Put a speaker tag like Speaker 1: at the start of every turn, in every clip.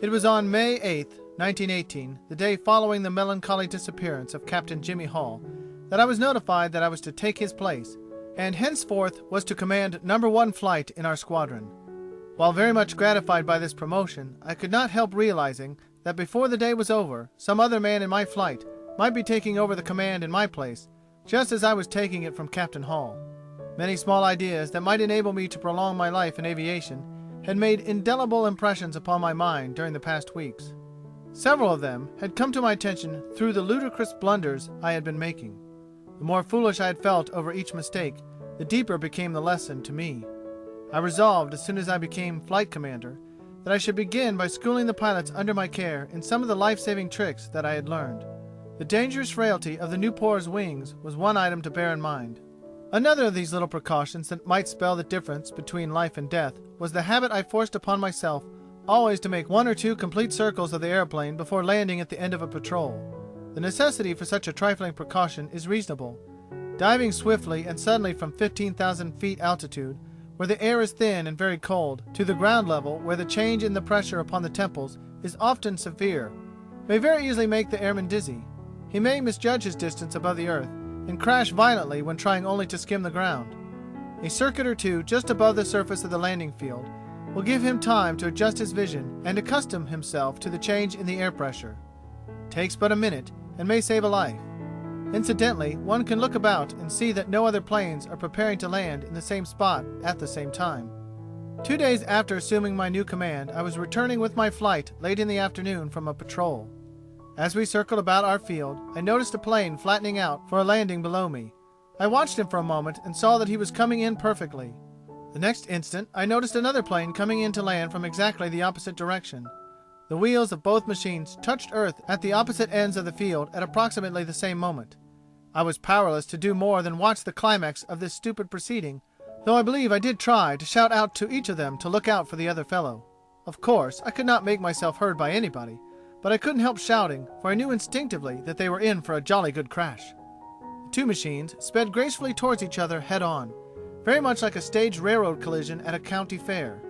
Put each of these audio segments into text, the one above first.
Speaker 1: It was on May 8th, 1918, the day following the melancholy disappearance of Captain Jimmy Hall, that I was notified that I was to take his place, and henceforth was to command No. 1 flight in our squadron. While very much gratified by this promotion, I could not help realizing that before the day was over, some other man in my flight might be taking over the command in my place, just as I was taking it from Captain Hall. Many small ideas that might enable me to prolong my life in aviation had made indelible impressions upon my mind during the past weeks. Several of them had come to my attention through the ludicrous blunders I had been making. The more foolish I had felt over each mistake, the deeper became the lesson to me. I resolved, as soon as I became flight commander, that I should begin by schooling the pilots under my care in some of the life-saving tricks that I had learned. The dangerous frailty of the Newport's wings was one item to bear in mind. Another of these little precautions that might spell the difference between life and death was the habit I forced upon myself always to make 1 or 2 complete circles of the airplane before landing at the end of a patrol. The necessity for such a trifling precaution is reasonable. Diving swiftly and suddenly from 15,000 feet altitude, where the air is thin and very cold, to the ground level, where the change in the pressure upon the temples is often severe, may very easily make the airman dizzy. He may misjudge his distance above the earth, and crash violently when trying only to skim the ground. A circuit or two just above the surface of the landing field will give him time to adjust his vision and accustom himself to the change in the air pressure. It takes but a minute, and may save a life. Incidentally, one can look about and see that no other planes are preparing to land in the same spot at the same time. 2 days after assuming my new command, I was returning with my flight late in the afternoon from a patrol. As we circled about our field, I noticed a plane flattening out for a landing below me. I watched him for a moment and saw that he was coming in perfectly. The next instant, I noticed another plane coming in to land from exactly the opposite direction. The wheels of both machines touched earth at the opposite ends of the field at approximately the same moment. I was powerless to do more than watch the climax of this stupid proceeding, though I believe I did try to shout out to each of them to look out for the other fellow. Of course, I could not make myself heard by anybody, but I couldn't help shouting, for I knew instinctively that they were in for a jolly good crash. The 2 machines sped gracefully towards each other head-on, very much like a staged railroad collision at a county fair.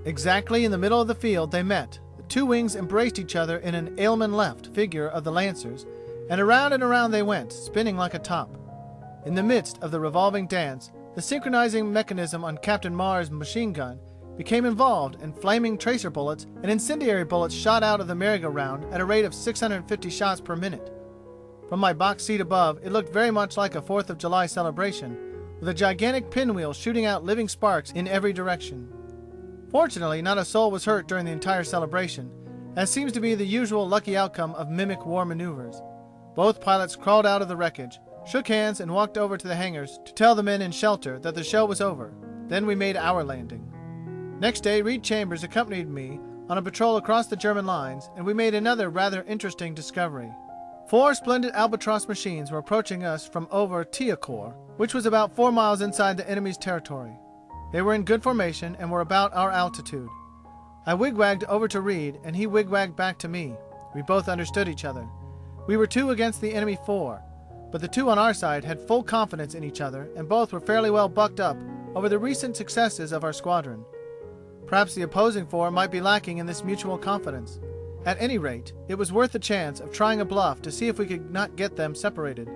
Speaker 1: Exactly in the middle of the field they met. The 2 wings embraced each other in an Ailman left figure of the Lancers, and around they went, spinning like a top. In the midst of the revolving dance, the synchronizing mechanism on Captain Marr's machine gun became involved, and flaming tracer bullets and incendiary bullets shot out of the merry-go-round at a rate of 650 shots per minute. From my box seat above, it looked very much like a 4th of July celebration, with a gigantic pinwheel shooting out living sparks in every direction. Fortunately, not a soul was hurt during the entire celebration, as seems to be the usual lucky outcome of mimic war maneuvers. Both pilots crawled out of the wreckage, shook hands, and walked over to the hangars to tell the men in shelter that the show was over. Then we made our landing. Next day, Reed Chambers accompanied me on a patrol across the German lines, and we made another rather interesting discovery. 4 splendid Albatross machines were approaching us from over Thiaucourt, which was about 4 miles inside the enemy's territory. They were in good formation and were about our altitude. I wigwagged over to Reed, and he wigwagged back to me. We both understood each other. We were 2 against the enemy 4, but the 2 on our side had full confidence in each other, and both were fairly well bucked up over the recent successes of our squadron. Perhaps the opposing 4 might be lacking in this mutual confidence. At any rate, it was worth the chance of trying a bluff to see if we could not get them separated.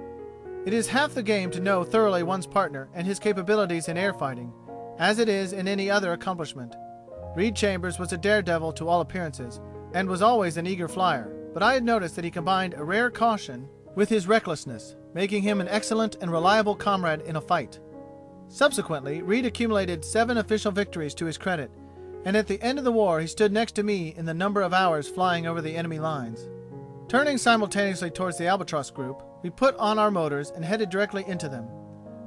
Speaker 1: It is half the game to know thoroughly one's partner and his capabilities in air fighting, as it is in any other accomplishment. Reed Chambers was a daredevil to all appearances, and was always an eager flyer, but I had noticed that he combined a rare caution with his recklessness, making him an excellent and reliable comrade in a fight. Subsequently, Reed accumulated 7 official victories to his credit, and at the end of the war he stood next to me in the number of hours flying over the enemy lines. Turning simultaneously towards the Albatross group, we put on our motors and headed directly into them.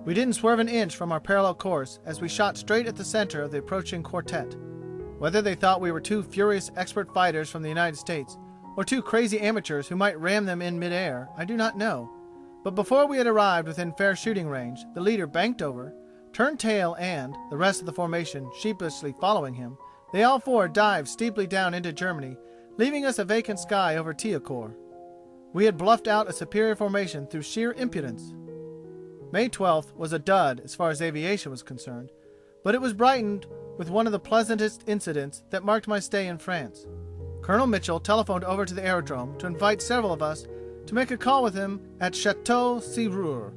Speaker 1: We didn't swerve an inch from our parallel course as we shot straight at the center of the approaching quartet. Whether they thought we were 2 furious expert fighters from the United States, or 2 crazy amateurs who might ram them in midair, I do not know. But before we had arrived within fair shooting range, the leader banked over, turned tail, and, the rest of the formation sheepishly following him, they all 4 dived steeply down into Germany, leaving us a vacant sky over Thiaucourt. We had bluffed out a superior formation through sheer impudence. May 12th was a dud as far as aviation was concerned, but it was brightened with one of the pleasantest incidents that marked my stay in France. Colonel Mitchell telephoned over to the aerodrome to invite several of us to make a call with him at Chateau Serrure,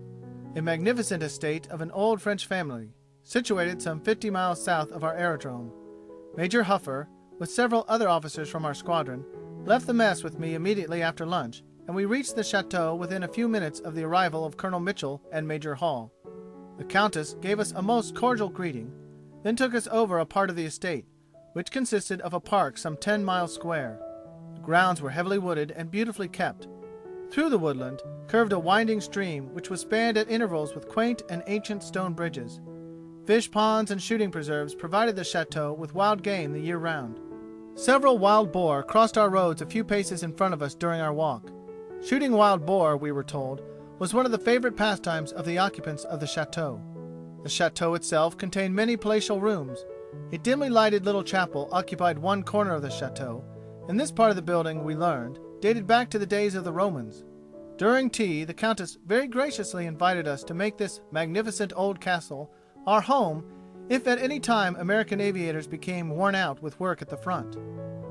Speaker 1: a magnificent estate of an old French family, situated some 50 miles south of our aerodrome. Major Huffer, with several other officers from our squadron, left the mess with me immediately after lunch, and we reached the chateau within a few minutes of the arrival of Colonel Mitchell and Major Hall. The Countess gave us a most cordial greeting, then took us over a part of the estate, which consisted of a park some 10 miles square. The grounds were heavily wooded and beautifully kept. Through the woodland curved a winding stream which was spanned at intervals with quaint and ancient stone bridges. Fish ponds and shooting preserves provided the chateau with wild game the year round. Several wild boar crossed our roads a few paces in front of us during our walk. Shooting wild boar, we were told, was one of the favorite pastimes of the occupants of the chateau. The chateau itself contained many palatial rooms. A dimly lighted little chapel occupied one corner of the chateau, and this part of the building, we learned, dated back to the days of the Romans. During tea, the Countess very graciously invited us to make this magnificent old castle our home if at any time American aviators became worn out with work at the front.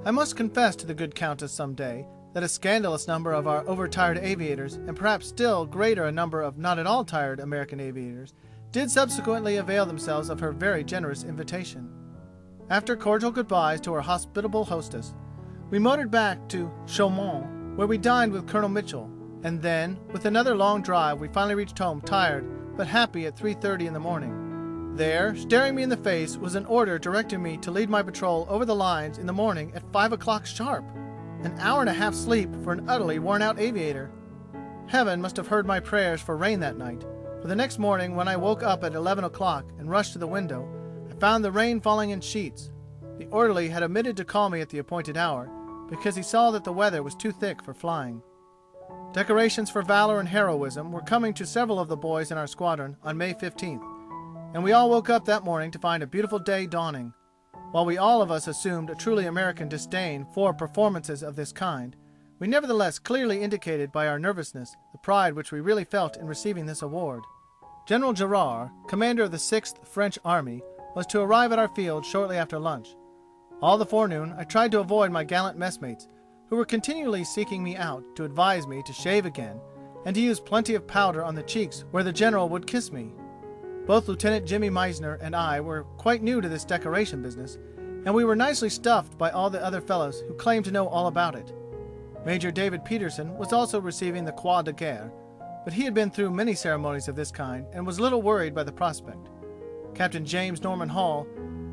Speaker 1: I must confess to the good Countess some day that a scandalous number of our overtired aviators, and perhaps still greater a number of not at all tired American aviators, did subsequently avail themselves of her very generous invitation. After cordial goodbyes to our hospitable hostess, we motored back to Chaumont, where we dined with Colonel Mitchell, and then, with another long drive, we finally reached home tired but happy at 3:30 in the morning. There, staring me in the face, was an order directing me to lead my patrol over the lines in the morning at 5 o'clock sharp. An hour and a half sleep for an utterly worn-out aviator. Heaven must have heard my prayers for rain that night, for the next morning when I woke up at 11 o'clock and rushed to the window, I found the rain falling in sheets. The orderly had omitted to call me at the appointed hour, because he saw that the weather was too thick for flying. Decorations for valor and heroism were coming to several of the boys in our squadron on May 15th, and we all woke up that morning to find a beautiful day dawning. While we all of us assumed a truly American disdain for performances of this kind, we nevertheless clearly indicated by our nervousness the pride which we really felt in receiving this award. General Gerard, commander of the 6th French Army, was to arrive at our field shortly after lunch. All the forenoon I tried to avoid my gallant messmates, who were continually seeking me out to advise me to shave again and to use plenty of powder on the cheeks where the general would kiss me. Both Lieutenant Jimmy Meisner and I were quite new to this decoration business, and we were nicely stuffed by all the other fellows who claimed to know all about it. Major David Peterson was also receiving the Croix de Guerre, but he had been through many ceremonies of this kind and was little worried by the prospect. Captain James Norman Hall,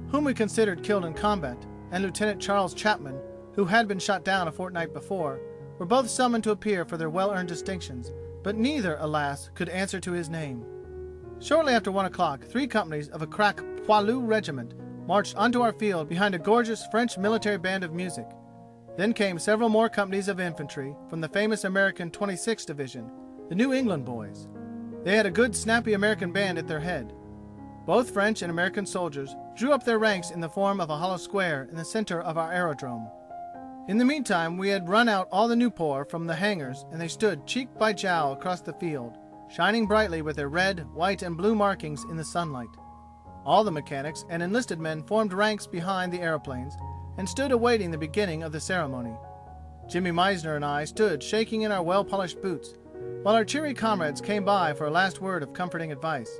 Speaker 1: whom we considered killed in combat, and Lieutenant Charles Chapman, who had been shot down a fortnight before, were both summoned to appear for their well-earned distinctions, but neither, alas, could answer to his name. Shortly after 1 o'clock, 3 companies of a crack poilu regiment marched onto our field behind a gorgeous French military band of music. Then came several more companies of infantry from the famous American 26th Division, the New England boys. They had a good snappy American band at their head. Both French and American soldiers drew up their ranks in the form of a hollow square in the center of our aerodrome. In the meantime, we had run out all the Newport from the hangars, and they stood cheek by jowl across the field, shining brightly with their red, white, and blue markings in the sunlight. All the mechanics and enlisted men formed ranks behind the aeroplanes and stood awaiting the beginning of the ceremony. Jimmy Meisner and I stood shaking in our well-polished boots, while our cheery comrades came by for a last word of comforting advice.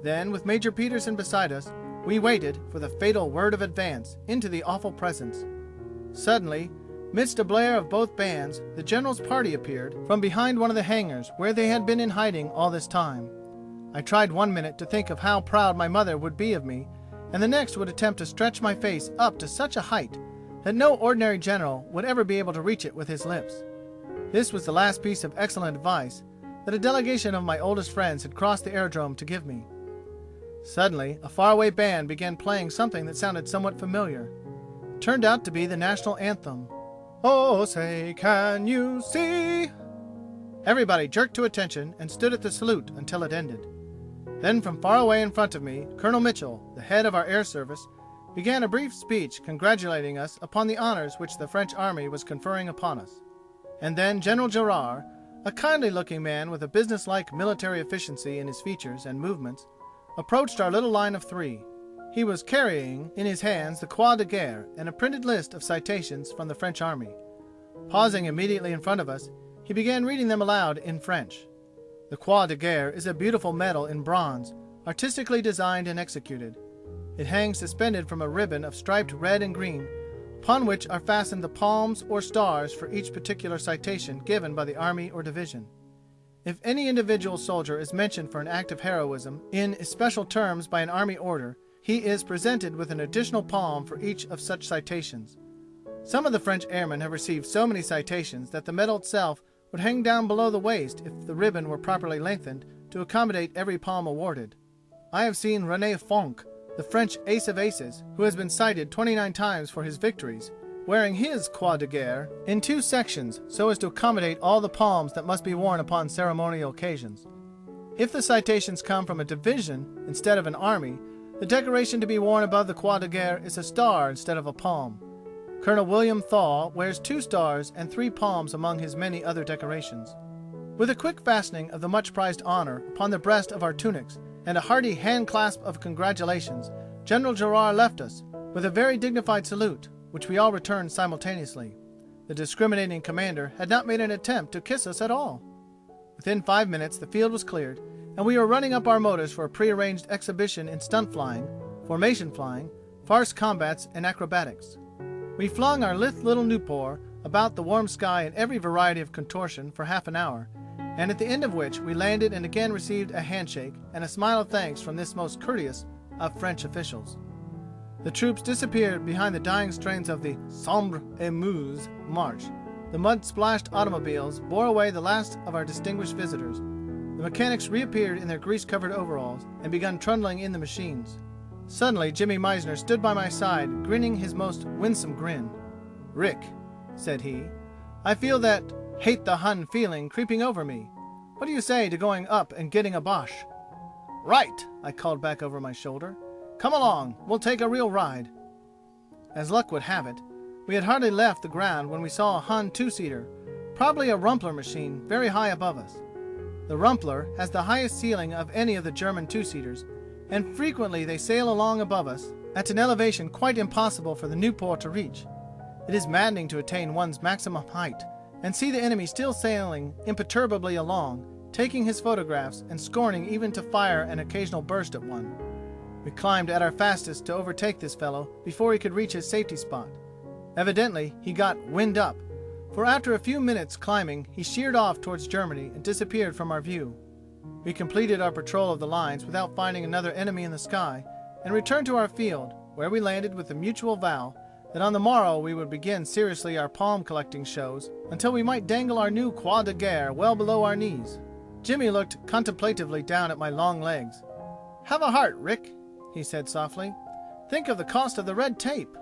Speaker 1: Then, with Major Peterson beside us, we waited for the fatal word of advance into the awful presence. Suddenly, midst a blare of both bands, the general's party appeared from behind one of the hangars where they had been in hiding all this time. I tried 1 minute to think of how proud my mother would be of me, and the next would attempt to stretch my face up to such a height that no ordinary general would ever be able to reach it with his lips. This was the last piece of excellent advice that a delegation of my oldest friends had crossed the aerodrome to give me. Suddenly, a faraway band began playing something that sounded somewhat familiar. It turned out to be the national anthem. "Oh, say, can you see?" Everybody jerked to attention and stood at the salute until it ended. Then from far away in front of me, Colonel Mitchell, the head of our air service, began a brief speech congratulating us upon the honors which the French army was conferring upon us. And then General Gerard, a kindly-looking man with a business-like military efficiency in his features and movements, approached our little line of 3. He was carrying in his hands the Croix de Guerre and a printed list of citations from the French army. Pausing immediately in front of us, he began reading them aloud in French. The Croix de Guerre is a beautiful medal in bronze, artistically designed and executed. It hangs suspended from a ribbon of striped red and green, upon which are fastened the palms or stars for each particular citation given by the army or division. If any individual soldier is mentioned for an act of heroism in especial terms by an army order, he is presented with an additional palm for each of such citations. Some of the French airmen have received so many citations that the medal itself would hang down below the waist if the ribbon were properly lengthened to accommodate every palm awarded. I have seen René Fonck, the French ace of aces, who has been cited 29 times for his victories, wearing his Croix de Guerre in 2 sections so as to accommodate all the palms that must be worn upon ceremonial occasions. If the citations come from a division instead of an army, the decoration to be worn above the Croix de Guerre is a star instead of a palm. Colonel William Thaw wears 2 stars and 3 palms among his many other decorations. With a quick fastening of the much-prized honor upon the breast of our tunics and a hearty hand-clasp of congratulations, General Gerard left us, with a very dignified salute, which we all returned simultaneously. The discriminating commander had not made an attempt to kiss us at all. Within 5 minutes the field was cleared, and we were running up our motors for a prearranged exhibition in stunt flying, formation flying, farce combats, and acrobatics. We flung our lithe little Newport about the warm sky in every variety of contortion for half an hour, and at the end of which we landed and again received a handshake and a smile of thanks from this most courteous of French officials. The troops disappeared behind the dying strains of the Sombre et Meuse march. The mud-splashed automobiles bore away the last of our distinguished visitors. The mechanics reappeared in their grease-covered overalls and began trundling in the machines. Suddenly Jimmy Meisner stood by my side, grinning his most winsome grin. "Rick," said he, "I feel that hate the Hun feeling creeping over me. What do you say to going up and getting a Boche?" "Right," I called back over my shoulder. "Come along, we'll take a real ride." As luck would have it, we had hardly left the ground when we saw a Hun 2-seater, probably a Rumpler machine, very high above us. The Rumpler has the highest ceiling of any of the German 2-seaters, and frequently they sail along above us at an elevation quite impossible for the Newport to reach. It is maddening to attain one's maximum height and see the enemy still sailing imperturbably along, taking his photographs and scorning even to fire an occasional burst at one. We climbed at our fastest to overtake this fellow before he could reach his safety spot. Evidently he got wind up, for after a few minutes climbing he sheered off towards Germany and disappeared from our view. We completed our patrol of the lines without finding another enemy in the sky, and returned to our field, where we landed with the mutual vow that on the morrow we would begin seriously our palm-collecting shows until we might dangle our new Croix de Guerre well below our knees. Jimmy looked contemplatively down at my long legs. "Have a heart, Rick," he said softly. "Think of the cost of the red tape."